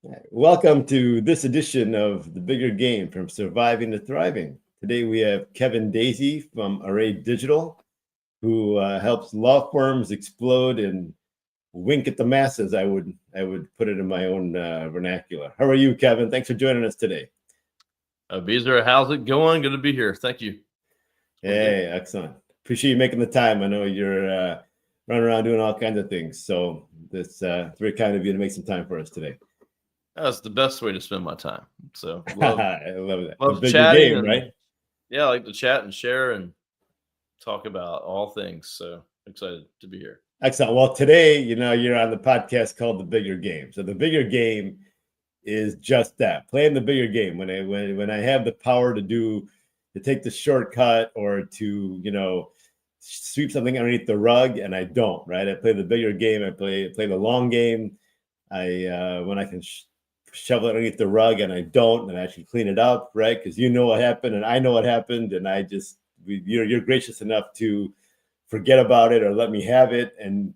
Welcome to this edition of The Bigger Game from Surviving to Thriving. Today we have Kevin Daisey from Array Digital, who helps law firms explode and wink at the masses. I would put it in my own vernacular. How are you, Kevin? Thanks for joining us today. Beezer, how's it going? Good to be here. Thank you. It's going good. Hey, excellent. Appreciate you making the time. I know you're running around doing all kinds of things, so it's very kind of you to make some time for us today. That's the best way to spend my time. So I love that. The love bigger chatting game, and right? yeah, I like to chat and share and talk about all things. So excited to be here. Excellent. Well, today, you're on the podcast called The Bigger Game. So the bigger game is just that, playing the bigger game. When I have the power to take the shortcut or to, sweep something underneath the rug, and I don't, right? I play the bigger game. I play the long game. When I can shovel it underneath the rug and I don't, and I actually clean it up, right? Because you know what happened and I know what happened, and you're gracious enough to forget about it or let me have it and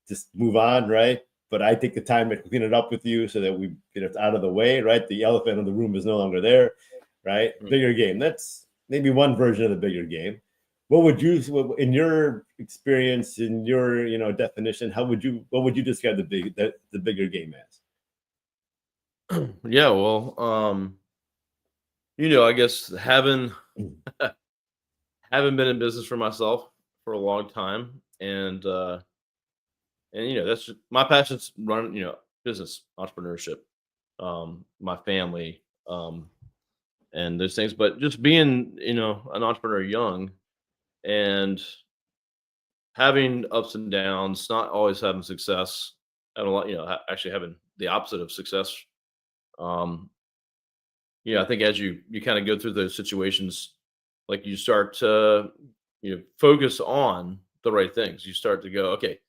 just move on, right? But I take the time to clean it up with you so that we get it out of the way, right? The elephant in the room is no longer there, right? Bigger game. That's maybe one version of the bigger game. What would you, in your experience, in your definition, what would you describe the bigger game Yeah, well, I guess having been in business for myself for a long time, and that's my passion's run, business entrepreneurship, my family, and those things. But just being, an entrepreneur young and having ups and downs, not always having success, and a lot, actually having the opposite of success. Um, I think as you kind of go through those situations, like you start to focus on the right things. You start to go, okay,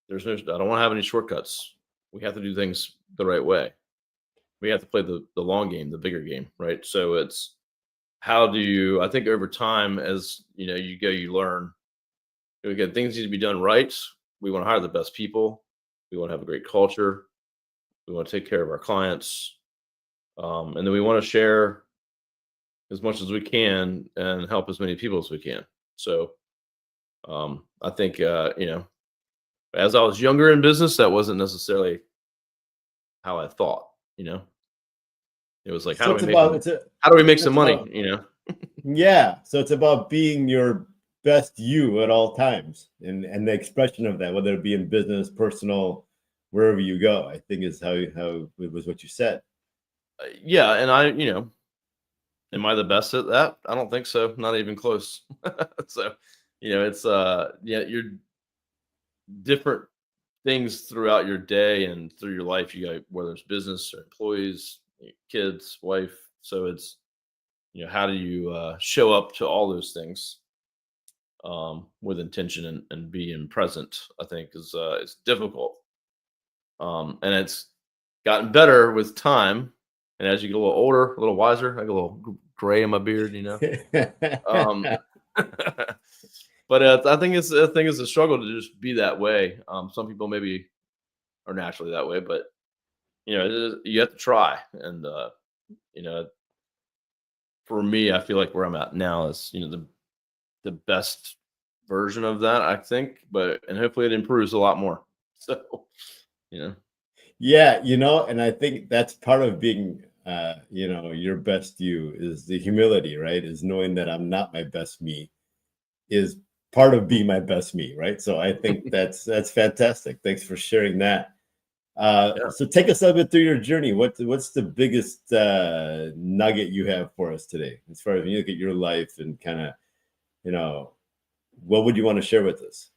I don't want to have any shortcuts. We have to do things the right way. We have to play the long game, the bigger game, right? So it's how do you? I think over time, as you go, you learn. Again, things need to be done right. We want to hire the best people. We want to have a great culture. We want to take care of our clients, and then we want to share as much as we can and help as many people as we can. So I think as I was younger in business, that wasn't necessarily how I thought. It was like, So it's about how do we make some it's money? about yeah. So it's about being your best you at all times, and the expression of that, whether it be in business, personal, wherever you go. I think is how it was what you said. Yeah, and am I the best at that? I don't think so. Not even close. So, it's yeah, you're different things throughout your day and through your life. You got whether it's business or employees, kids, wife. So it's how do you show up to all those things with intention and being present? I think is it's difficult, and it's gotten better with time. And as you get a little older, a little wiser, I get a little gray in my beard. Um, but I think it's a struggle to just be that way. Some people maybe are naturally that way, but you have to try. And you know, for me, I feel like where I'm at now is the best version of that, I think. But and hopefully it improves a lot more. So you know, Yeah, and I think that's part of being, your best you is the humility, right? Is knowing that I'm not my best me is part of being my best me, right? So I think that's fantastic. Thanks for sharing that. yeah. So take us a little bit through your journey. What's the biggest nugget you have for us today, as far as when you look at your life and kind of, you know, what would you want to share with us?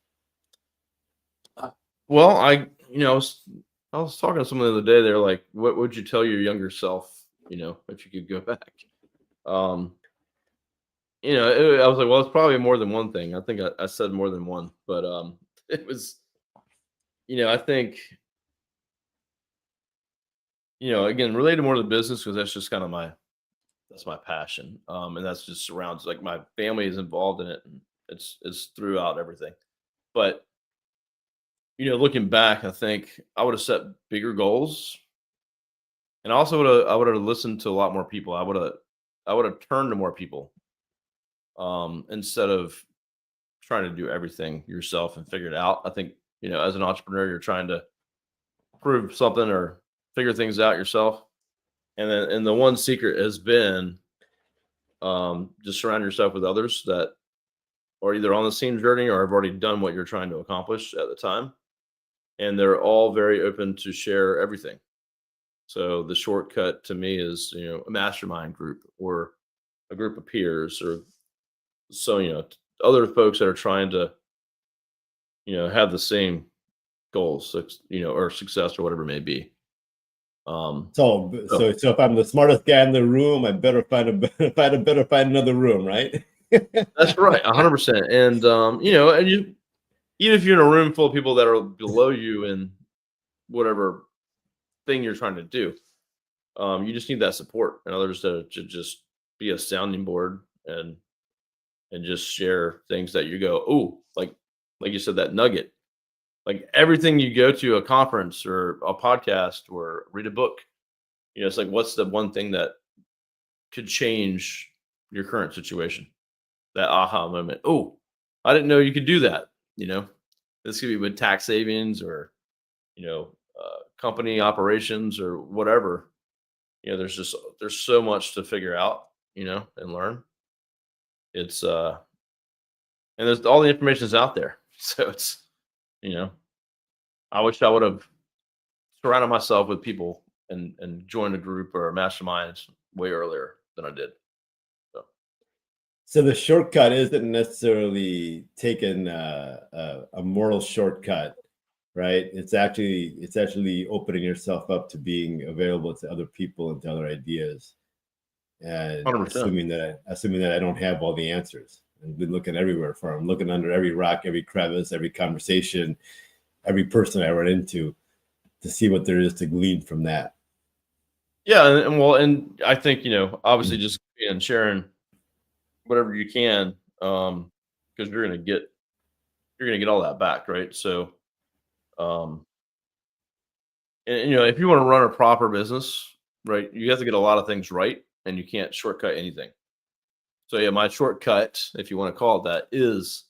Well, I was talking to someone the other day. They're like, "What would you tell your younger self? If you could go back?" Um, I was like, "Well, it's probably more than one thing." I think I said more than one, but it was, I think, again, related more to the business because that's just kind of that's my passion, and that's just surrounds like my family is involved in it, and it's throughout everything. But looking back, I think I would have set bigger goals And also I would have listened to a lot more people. I would have turned to more people, instead of trying to do everything yourself and figure it out. I think, as an entrepreneur, you're trying to prove something or figure things out yourself. And the one secret has been, just surround yourself with others that are either on the same journey or have already done what you're trying to accomplish at the time. And they're all very open to share everything. So the shortcut to me is, a mastermind group or a group of peers, or so, other folks that are trying to, have the same goals, or success or whatever it may be. So if I'm the smartest guy in the room, I better find another room, right? That's right, 100%. And and even if you're in a room full of people that are below you in whatever thing you're trying to do, you just need that support and others to just be a sounding board and just share things that you go, oh, like you said, that nugget. Like everything you go to a conference or a podcast or read a book, it's like, what's the one thing that could change your current situation? That aha moment. Oh, I didn't know you could do that. This could be with tax savings or, company operations or whatever. There's so much to figure out, and learn. It's and there's all the information is out there. So it's, I wish I would have surrounded myself with people and joined a group or a mastermind way earlier than I did. So the shortcut isn't necessarily taking a moral shortcut, right? It's actually opening yourself up to being available to other people and to other ideas, and 100%. assuming that I don't have all the answers. I've been looking everywhere for them, looking under every rock, every crevice, every conversation, every person I run into, to see what there is to glean from that. Yeah, and I think obviously just sharing whatever you can, because you're gonna get all that back, right? So, um, and if you want to run a proper business, right, you have to get a lot of things right, and you can't shortcut anything. So yeah, my shortcut, if you want to call it that, is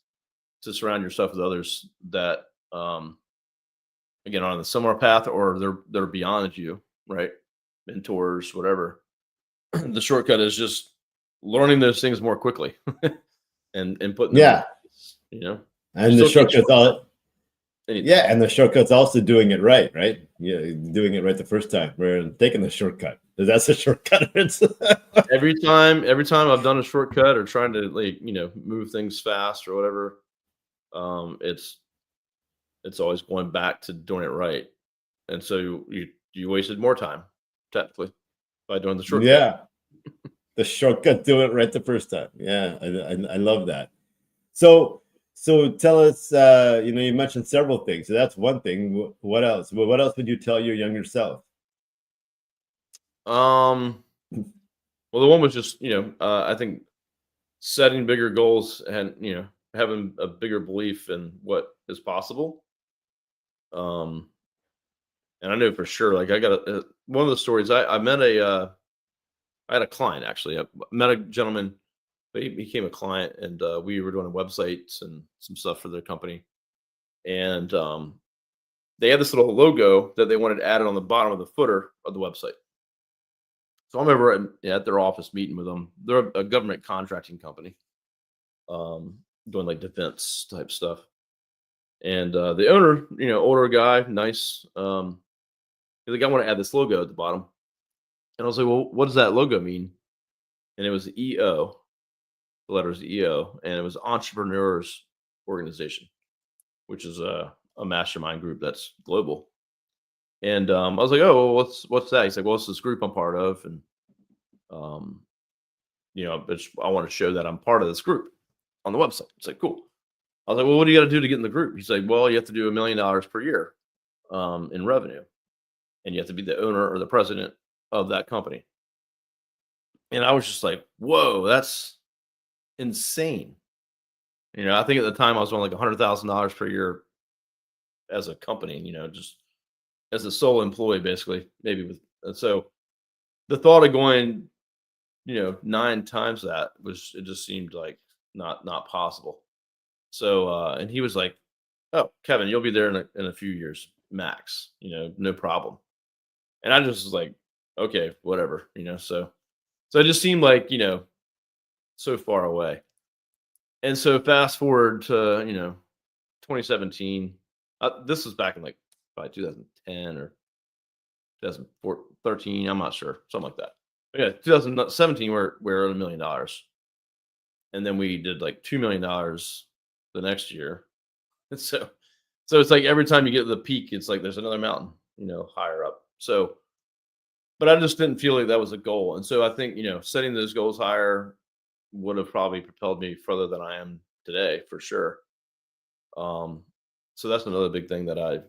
to surround yourself with others that, again, are on the similar path or they're beyond you, right? Mentors, whatever. The shortcut is just learning those things more quickly and putting them in place, And the shortcut's anything. and the shortcut's also doing it right? Yeah, doing it right the first time rather than taking the shortcut. That's a shortcut. every time I've done a shortcut or trying to move things fast or whatever, it's always going back to doing it right. And so you wasted more time technically by doing the shortcut. Yeah, the shortcut, do it right the first time. Yeah, I love that. So tell us, you mentioned several things. So that's one thing. What else? What else would you tell your younger self? Well, the one was just, I think setting bigger goals and, having a bigger belief in what is possible. And I know for sure, like I got one of the stories I had a client, actually. I met a gentleman, but he became a client, and we were doing websites and some stuff for their company. And they had this little logo that they wanted added on the bottom of the footer of the website. So I'm over at their office meeting with them. They're a government contracting company, doing like defense type stuff. And the owner, older guy, nice. He's like, I want to add this logo at the bottom. And I was like, well, what does that logo mean? And it was EO, the letters EO, and it was Entrepreneurs Organization, which is a mastermind group that's global. And I was like, oh, well, what's that? He's like, well, it's this group I'm part of, and I want to show that I'm part of this group on the website. It's like, cool. I was like, well, what do you got to do to get in the group? He's like, well, you have to do $1 million per year in revenue, and you have to be the owner or the president of that company. And I was just like, whoa, that's insane. I think at the time I was on like $100,000 per year as a company, just as a sole employee, basically, maybe with. And so the thought of going, 9 times that it just seemed like not possible. So, and he was like, "Oh, Kevin, you'll be there in a few years max, no problem." And I just was like, "Okay, whatever," so it just seemed like, so far away. And so fast forward to, 2017. This was back in like probably 2010 or 2013. I'm not sure, something like that. But yeah, 2017, we're at $1 million, and then we did like $2 million the next year. And so it's like every time you get to the peak, it's like there's another mountain, higher up. So, but I just didn't feel like that was a goal, and so I think setting those goals higher would have probably propelled me further than I am today, for sure. Um, so that's another big thing that I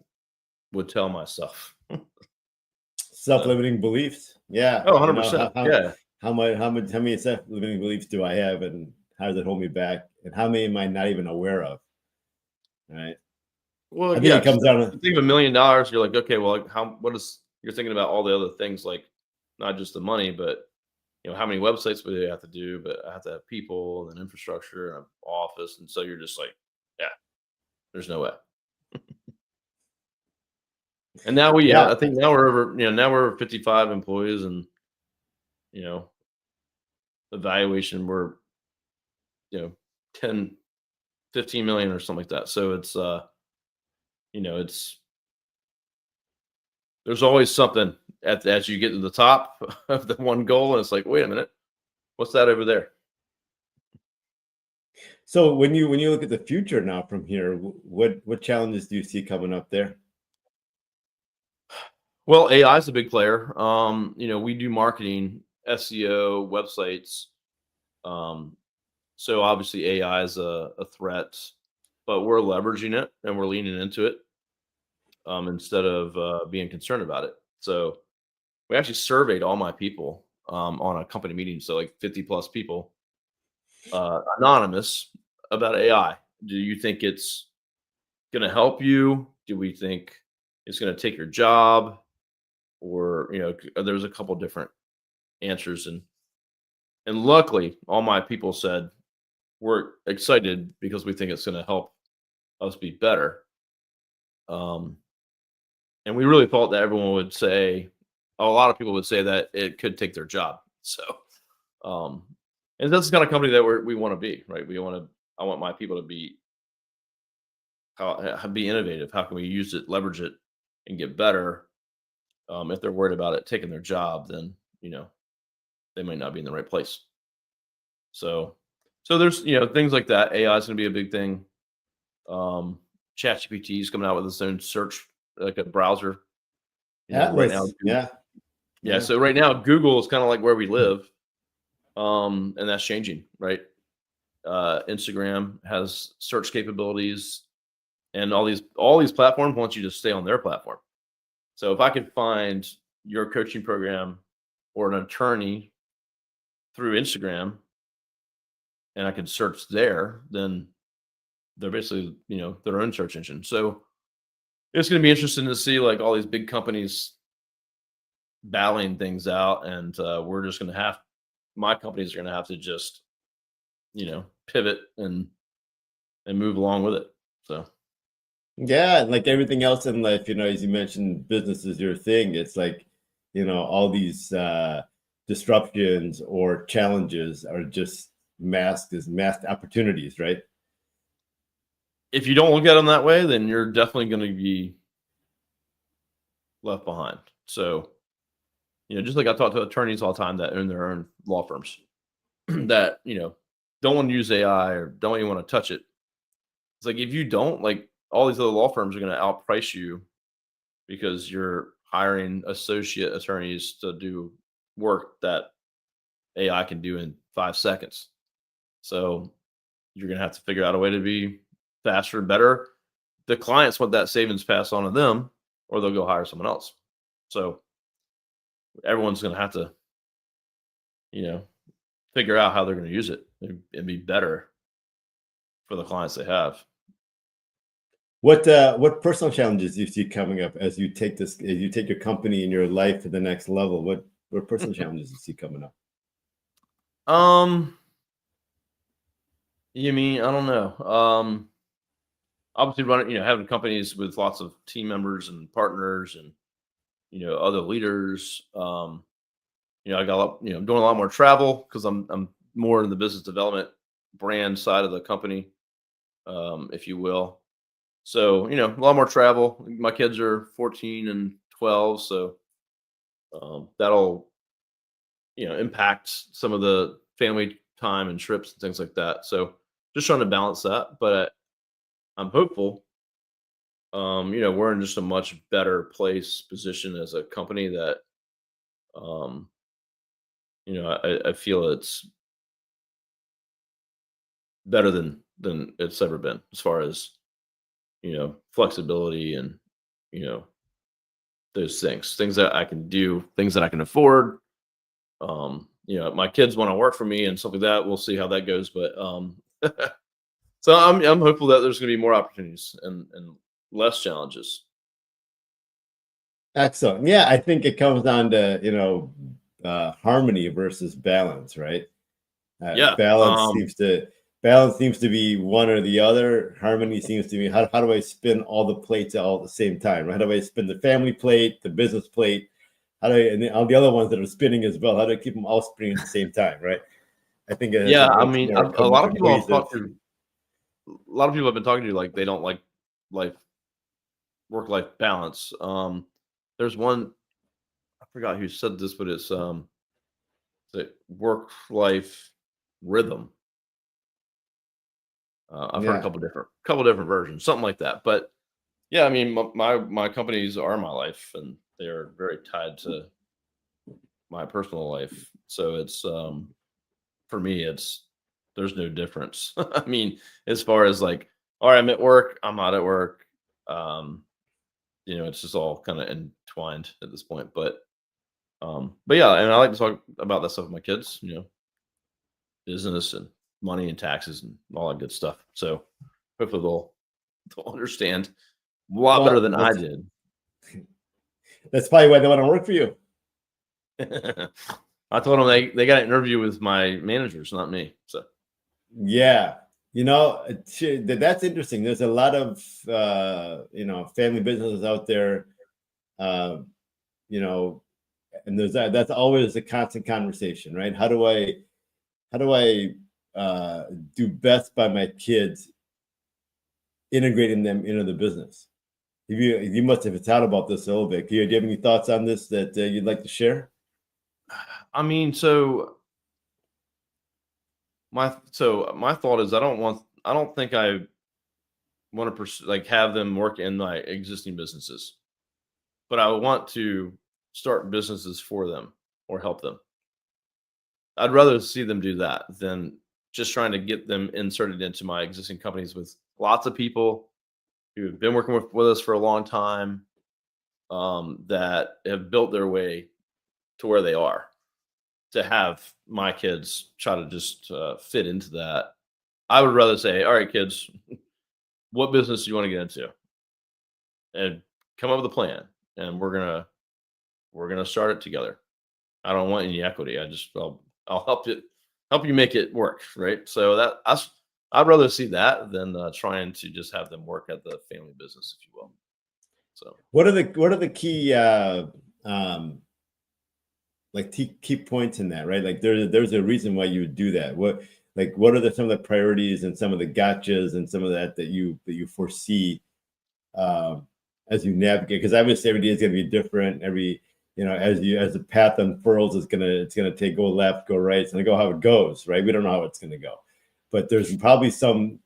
would tell myself. So, Self-limiting beliefs. Yeah. oh, You know, 100%. Yeah. how many self-limiting beliefs do I have, and how does it hold me back? And how many am I not even aware of? Right. I Well, think yeah, it 'cause comes down if to, you think of $1 million, you're like, okay, well, like, what is, you're thinking about all the other things, like not just the money, but how many websites would they have to do? But I have to have people and infrastructure and an office, and so you're just like, yeah, there's no way. And now yeah. I think now we're over 55 employees, and you know, evaluation we're, you know, 10, 15 million or something like that. So it's, it's, there's always something as you get to the top of the one goal, and it's like, wait a minute, what's that over there? So when you look at the future now from here, what challenges do you see coming up there? Well, AI is a big player. We do marketing, SEO, websites. Um, so obviously AI is a threat, but we're leveraging it and we're leaning into it, instead of being concerned about it. So we actually surveyed all my people, on a company meeting, so like 50 plus people, anonymous, about AI. Do you think it's going to help you? Do we think it's going to take your job? Or there's a couple different answers, and luckily all my people said we're excited because we think it's going to help us be better. Um, and we really thought that everyone would say, a lot of people would say that it could take their job. So, um, and that's the kind of company that we want to be, right? I want my people to be innovative. How can we use it, leverage it, and get better? If they're worried about it taking their job, then they might not be in the right place. So, there's things like that. AI is going to be a big thing. Um, ChatGPT is coming out with its own search, like a browser. Right now, Atlas. Yeah. yeah. Yeah. So right now, Google is kind of like where we live, and that's changing, right? Instagram has search capabilities, and all these platforms want you to stay on their platform. So if I could find your coaching program or an attorney through Instagram, and I could search there, then they're basically, their own search engine. So it's going to be interesting to see like all these big companies battling things out, and we're just going to have my companies are going to have to just pivot and move along with it. So Yeah, and like everything else in life, as you mentioned, business is your thing. It's like, all these disruptions or challenges are just masked as masked opportunities, right? if you don't look at them that way, then you're definitely going to be left behind. So just like I talk to attorneys all the time that own their own law firms that don't want to use AI or don't even want to touch it. It's like if you don't, like, all these other law firms are going to outprice you because you're hiring associate attorneys to do work that AI can do in 5 seconds. So you're going to have to figure out a way to be faster and better. The clients want that savings passed on to them, or they'll go hire someone else. So everyone's going to have to, you know, figure out how they're going to use it and be better for the clients they have. What personal challenges do you see coming up as you take your company and your life to the next level? What personal challenges you see coming up? Um, you mean I don't know. Obviously running, having companies with lots of team members and partners and other leaders. I got a lot, I'm doing a lot more travel because I'm more in the business development brand side of the company, if you will. So, a lot more travel. My kids are 14 and 12, so that'll, impact some of the family time and trips and things like that. So, just trying to balance that, but I'm hopeful. We're in just a much better position as a company that, um, I feel it's better than it's ever been as far as flexibility and you know those things that I can do, things that I can afford. My kids want to work for me and stuff like that. We'll see how that goes, but so I'm hopeful that there's going to be more opportunities and less challenges. Excellent. Yeah, I think it comes down to harmony versus balance, right? Yeah. Balance seems to be one or the other. Harmony seems to be how do I spin all the plates all at the same time? How do I spin the family plate, the business plate? How do I, and all the other ones that are spinning as well? How do I keep them all spinning at the same time, right? I think Yeah. I it's mean, more a lot of people I've cohesive. talked to, a lot of people I've been talking to, like they don't like life work life balance. There's one, I forgot who said this, but it's the work life rhythm. I've heard a Yeah, couple different versions, something like that. But yeah, I mean, my companies are my life, and they are very tied to my personal life. So it's for me, it's there's no difference. I mean, as far as like, all right, I'm at work, I'm not at work. Um, it's just all kind of entwined at this point. But yeah, and I like to talk about that stuff with my kids. Business and money and taxes and all that good stuff. So hopefully they'll understand a lot better well, than I did. that's probably why they want to work for you. I told them they got an interview with my managers, not me. So Yeah, that's interesting. There's a lot of family businesses out there, uh, you know, and that's always a constant conversation, right? How do I do best by my kids, integrating them into the business? You must have thought about this a little bit. Do you have any thoughts on this that you'd like to share? I mean, so my thought is I don't think I want to like have them work in my existing businesses, but I want to start businesses for them or help them. I'd rather see them do that than just trying to get them inserted into my existing companies with lots of people who've been working with us for a long time, that have built their way to where they are. To have my kids try to just fit into that, I would rather say, "All right, kids, what business do you want to get into, and come up with a plan, and we're gonna start it together. I don't want any equity. I'll help you make it work, right? So I'd rather see that than trying to just have them work at the family business, if you will. So What are the key um, like key points in that, right? Like there's a reason why you would do that. What are some of the priorities and some of the gotchas and some of that you foresee um, as you navigate? Because obviously every day is going to be different. As the path unfurls, it's gonna go left, go right. It's gonna go how it goes, right? We don't know how it's gonna go, but there's probably some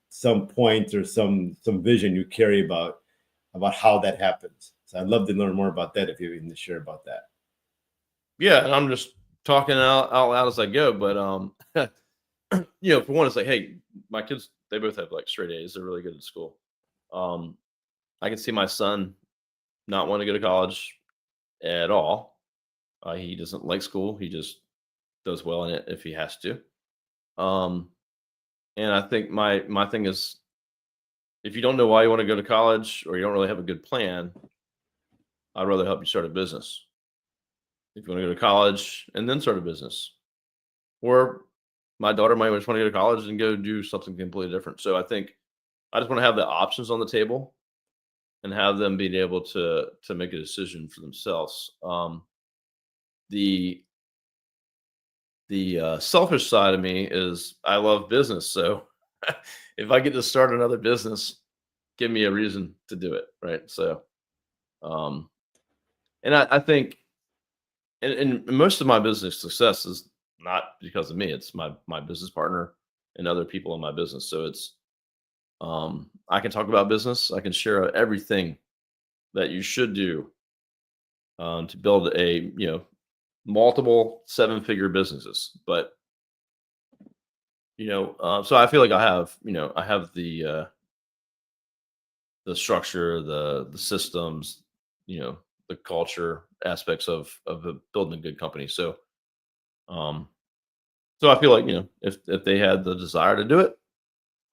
points or some vision you carry about how that happens. So I'd love to learn more about that if you're even to share about that. yeah, and I'm just talking out loud as I go. But for one, it's like, hey, my kids, they both have like straight A's. They're really good at school. Um, I can see my son not want to go to college at all. He doesn't like school. He just does well in it if he has to. Um, and I think my thing is, if you don't know why you want to go to college or you don't really have a good plan, I'd rather help you start a business. if you want to go to college and then start a business, or my daughter might just want to go to college and go do something completely different. So I think I just want to have the options on the table and have them being able to make a decision for themselves. The selfish side of me is I love business, so if I get to start another business, give me a reason to do it, right? So, um, and I think, and most of my business success is not because of me; it's my business partner and other people in my business. So it's I can talk about business, I can share everything that you should do to build a multiple seven-figure businesses, but so I feel like I have the structure, the systems, the culture aspects of building a good company. Um, so I feel like if they had the desire to do it,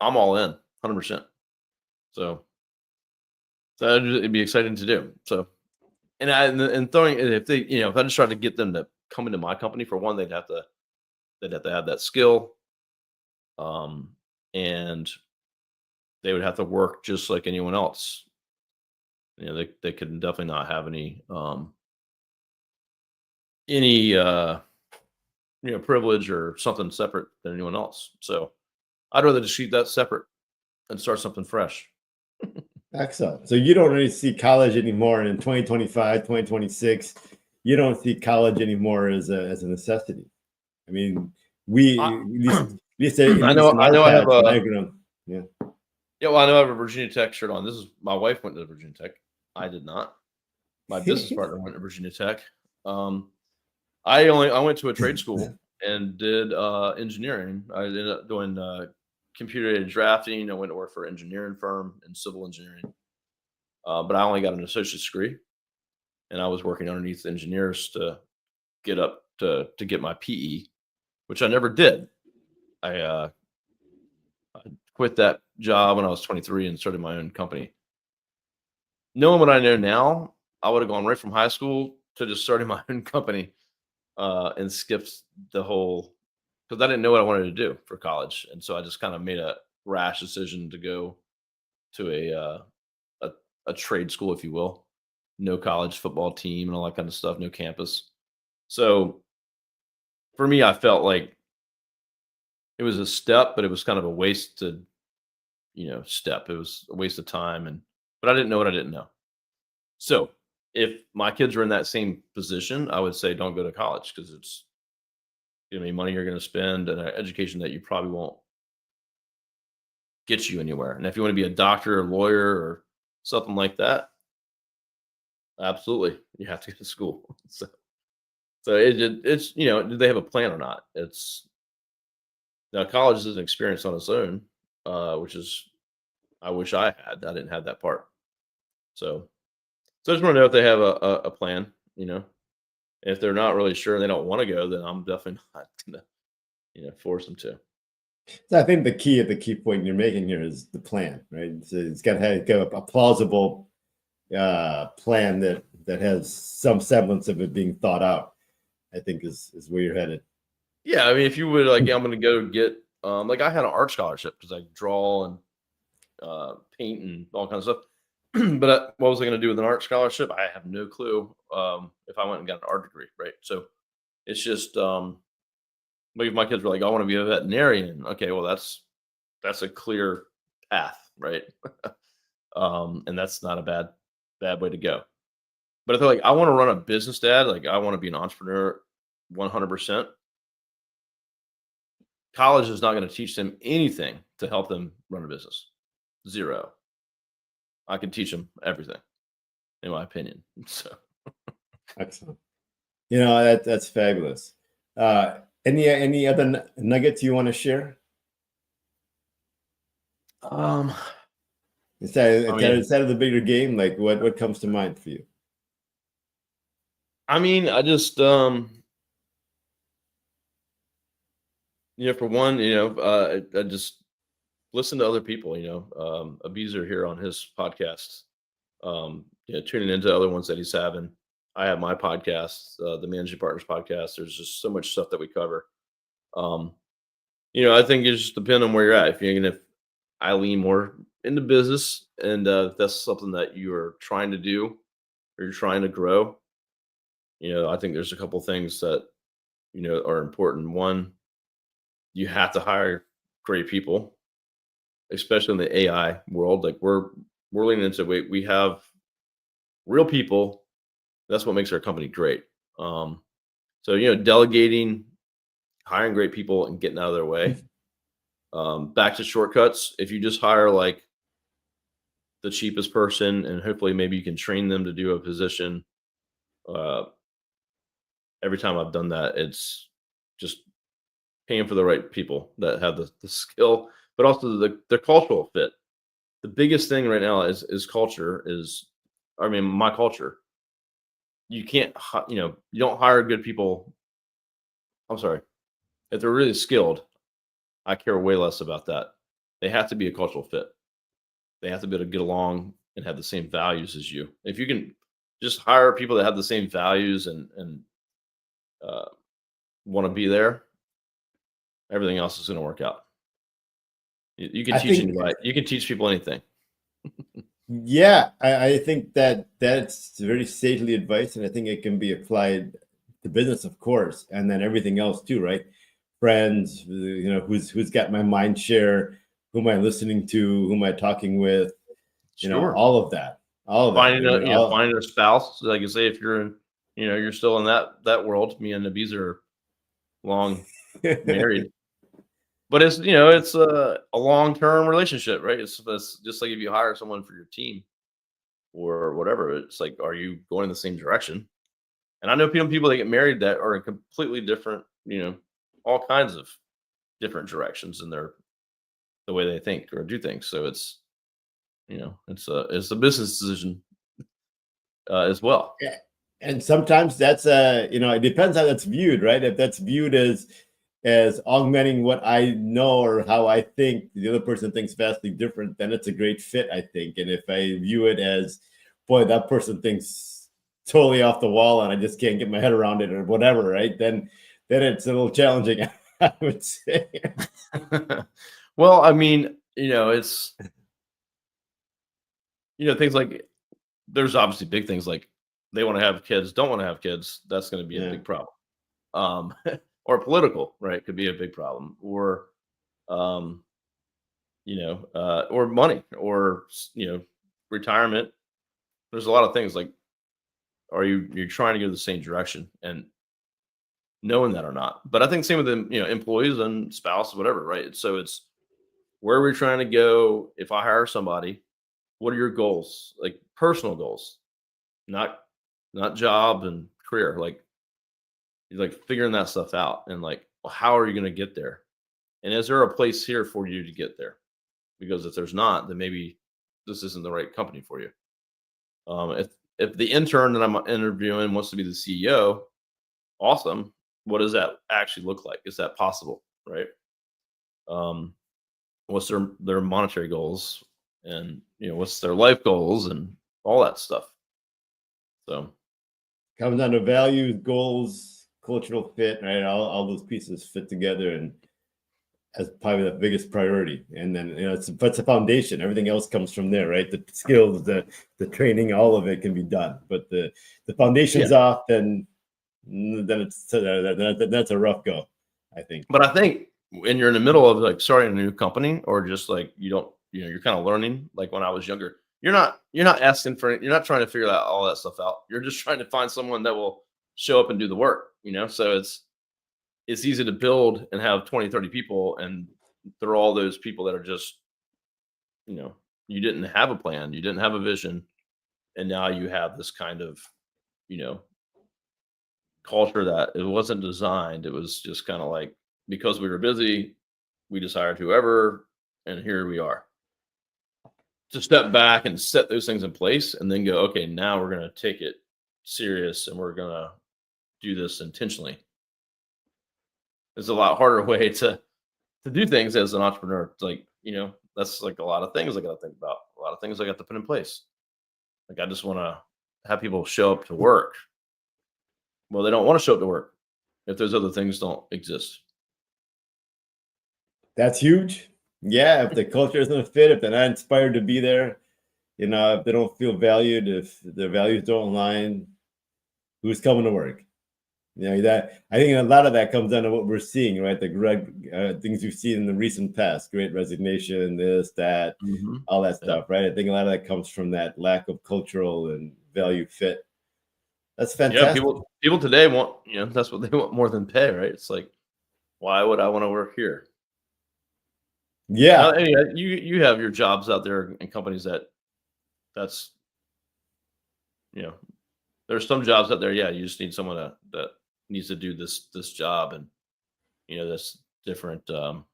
I'm all in, 100%. So it'd be exciting to do. So and throwing if they if I just tried to get them to come into my company for one, they'd have to have that skill, um, and they would have to work just like anyone else. They could definitely not have any privilege or something separate than anyone else. So I'd rather just keep that separate and start something fresh. Excellent. So you don't really see college anymore in 2025, 2026. You don't see college anymore as a necessity. I mean, I, at I least know in I our know I have patch, when a I grew up. Yeah. yeah, well, I know I have a Virginia Tech shirt on. This is my wife went to Virginia Tech. I did not. My business partner went to Virginia Tech. Um, I went to a trade school and did engineering. I ended up doing computer aided drafting. I went to work for an engineering firm in civil engineering. But I only got an associate's degree, and I was working underneath engineers to get up to get my PE, which I never did. I quit that job when I was 23 and started my own company. Knowing what I know now, I would have gone right from high school to just starting my own company and skipped the whole because I didn't know what I wanted to do for college, and so I just kind of made a rash decision to go to a a trade school, if you will. No college football team and all that kind of stuff, no campus. So for me, I felt like it was a step, but it was kind of a wasted, step. It was a waste of time, but I didn't know what I didn't know. So if my kids were in that same position, I would say don't go to college because it's gonna be money you're gonna spend and an education that you probably won't get you anywhere. And if you want to be a doctor or lawyer or something like that, absolutely, you have to go to school. So it's do they have a plan or not? It's now college is an experience on its own, which is I wish I had. I didn't have that part. So I just want to know if they have a plan. If they're not really sure and they don't want to go, then I'm definitely not gonna force them to. So I think the key point you're making here is the plan, right? So it's got to have a plausible plan that has some semblance of it being thought out. I think is where you're headed. Yeah, I mean, if you would like, yeah, I'm gonna go get like I had an art scholarship because I draw and paint and all kinds of stuff. But what was I going to do with an art scholarship? I have no clue. If I went and got an art degree, right? So it's just like if my kids were like, I want to be a veterinarian. Okay, well that's a clear path, right? And that's not a bad way to go. But if they're like, I want to run a business, dad, like I want to be an entrepreneur, 100%. College is not going to teach them anything to help them run a business. Zero. I can teach them everything, in my opinion. So, Excellent. That's fabulous. Any other nuggets you want to share? um, Instead, I mean, instead of the bigger game, like what comes to mind for you? I just, for one, I just listen to other people. Abizer here on his podcast, tuning into other ones that he's having. I have my podcast, the Managing Partners podcast. There's just so much stuff that we cover. Um, I think it just depends on where you're at. If I lean more into business, and if that's something that you are trying to do or you're trying to grow, I think there's a couple things that are important. One, you have to hire great people, especially in the AI world. Like we're leaning into we have real people. That's what makes our company great. So delegating, hiring great people, and getting out of their way. Back to shortcuts. If you just hire like the cheapest person, and hopefully maybe you can train them to do a position. Uh, every time I've done that, it's just paying for the right people that have the skill, but also the cultural fit. The biggest thing right now is culture. My culture. You can't, you don't hire good people. I'm sorry, if they're really skilled, I care way less about that. They have to be a cultural fit. They have to be able to get along and have the same values as you. If you can just hire people that have the same values and uh, want to be there, everything else is going to work out. You can I teach think, anybody. You can teach people anything. yeah, I think that that's very sagely advice, and I think it can be applied to business, of course, and then everything else too, right? Friends, who's got my mind share, who am I listening to, who am I talking with, Sure. all of that, all of that. I mean, Finding a spouse. Like you say, if you're in, you're still in that world. Me and Nabiz are long married, but it's a long term relationship, right? It's just like if you hire someone for your team or whatever. It's like, are you going in the same direction? And I know people that get married that are in completely different, all kinds of different directions in the way they think or do things. So it's a business decision as well. Yeah. And sometimes that's it depends how that's viewed, right? If that's viewed as augmenting what I know or how I think, the other person thinks vastly different, then it's a great fit, I think. And if I view it as, boy, that person thinks totally off the wall and I just can't get my head around it or whatever, right? Then it's a little challenging, I would say. Well, I mean, it's things like there's obviously big things like they want to have kids, don't want to have kids. That's going to be a Yeah. big problem. Um, or political, right? Could be a big problem, or um, or money, or retirement. There's a lot of things like, are you're trying to go the same direction and knowing that or not? But I think same with them, employees and spouse, whatever, right? So it's where we're trying to go. If I hire somebody, what are your goals? Like personal goals, not job and career. Like figuring that stuff out and like, well, how are you going to get there? And is there a place here for you to get there? Because if there's not, then maybe this isn't the right company for you. If the intern that I'm interviewing wants to be the CEO, awesome. What does that actually look like? Is that possible? Right? Um, what's their monetary goals, and what's their life goals and all that stuff. So Comes down to values, goals, cultural fit, right? All those pieces fit together, and as probably the biggest priority. And then it's a foundation. Everything else comes from there, right? The skills, the training, all of it can be done. But the foundation's off, then that's a rough go, I think. But I think when you're in the middle of like starting a new company, or just like you're kind of learning. Like when I was younger, you're not you're not trying to figure all that stuff out. You're just trying to find someone that will show up and do the work. So it's easy to build and have 20, 30 people, and they're all those people that are just you didn't have a plan, you didn't have a vision, and now you have this kind of you know culture that it wasn't designed. It was just kind of like, because we were busy, we just hired whoever, and here we are. To step back and set those things in place, and then go, okay, now we're going to take it serious, and we're going to do this intentionally. It's a lot harder way to do things as an entrepreneur. It's like, that's like a lot of things I got to think about, a lot of things I got to put in place. Like I just want to have people show up to work. Well, they don't want to show up to work if those other things don't exist. That's huge. Yeah, if the culture isn't a fit, if they're not inspired to be there, if they don't feel valued, if their values don't align, who's coming to work? That I think a lot of that comes down to what we're seeing, right? The things we've seen in the recent past, Great Resignation, this, that, all that stuff, right? I think a lot of that comes from that lack of cultural and value fit. That's fantastic. Yeah, people today want, that's what they want more than pay, right? It's like, why would I want to work here? Yeah. You have your jobs out there in companies that's there's some jobs out there. Yeah, you just need someone that needs to do this job, and that's different than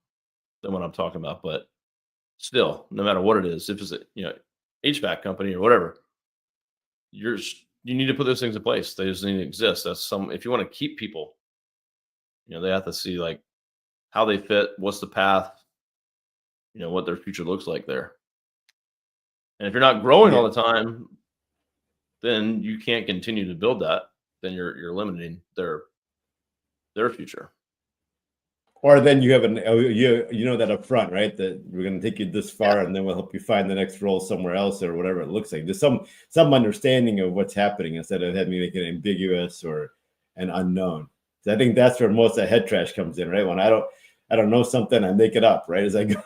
what I'm talking about. But still, no matter what it is, if it's a HVAC company or whatever, you need to put those things in place. They just need to exist. If you want to keep people, they have to see like how they fit, what's the path, what their future looks like there. And if you're not growing all the time, then you can't continue to build that. Then you're limiting their future. Or then you have that up front, right? That we're going to take you this far, and then we'll help you find the next role somewhere else or whatever it looks like. There's some understanding of what's happening instead of having to make it ambiguous or an unknown. So I think that's where most of the head trash comes in, right? When I don't know something, I make it up, right? As I go.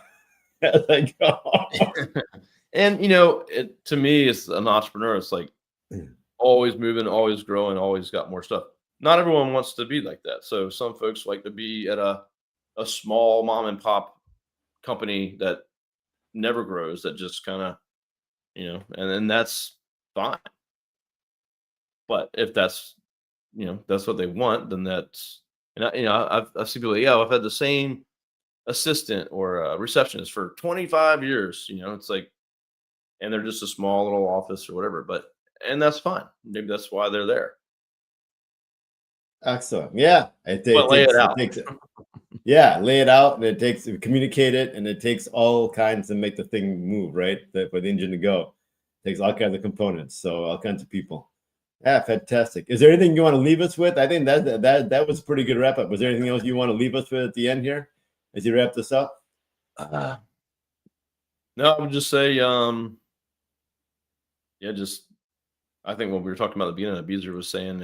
And to me, as an entrepreneur, it's like always moving, always growing, always got more stuff. Not everyone wants to be like that. So some folks like to be at a small mom and pop company that never grows, that just kind of, and then that's fine. But if that's what they want, then that's, and I've seen people, I've had the same assistant or a receptionist for 25 years, it's like, and they're just a small little office or whatever, and that's fine. Maybe that's why they're there. Excellent. Yeah. Lay it out. Yeah, lay it out, and it takes communicate it, and it takes all kinds to make the thing move, right? For the engine to go, it takes all kinds of components, so all kinds of people. Yeah, fantastic. Is there anything you want to leave us with? I think that was a pretty good wrap up. Was there anything else you want to leave us with at the end here as you wrap this up? No, I would just say, I think what we were talking about at the beginning, Beezer was saying,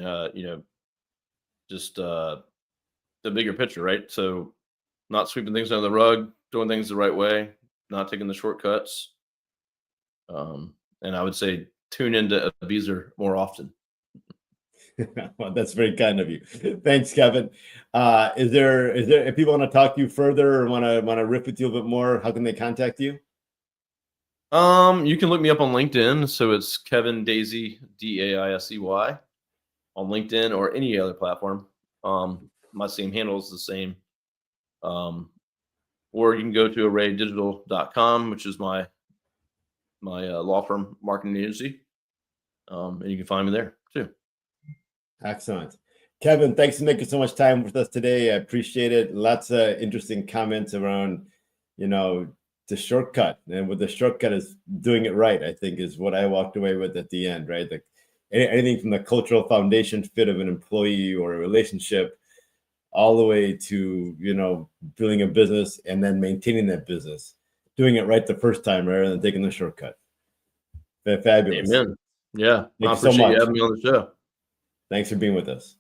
just the bigger picture, right? So not sweeping things under the rug, doing things the right way, not taking the shortcuts. And I would say tune into Beezer more often. Well, that's very kind of you. Thanks, Kevin. Is there if people want to talk to you further or want to riff with you a little bit more, how can they contact you? You can look me up on LinkedIn. So it's Kevin Daisey, Daisey, on LinkedIn or any other platform. My same handle is the same. Or you can go to arraydigital.com, which is my law firm marketing agency. And you can find me there too. Excellent. Kevin, thanks for making so much time with us today. I appreciate it. Lots of interesting comments around, the shortcut. And what the shortcut is doing it right, I think, is what I walked away with at the end, right? Anything from the cultural foundation fit of an employee or a relationship all the way to, building a business and then maintaining that business, doing it right the first time rather than taking the shortcut. Fabulous. Amen. Yeah. Thank you so much. You having me on the show. Thanks for being with us.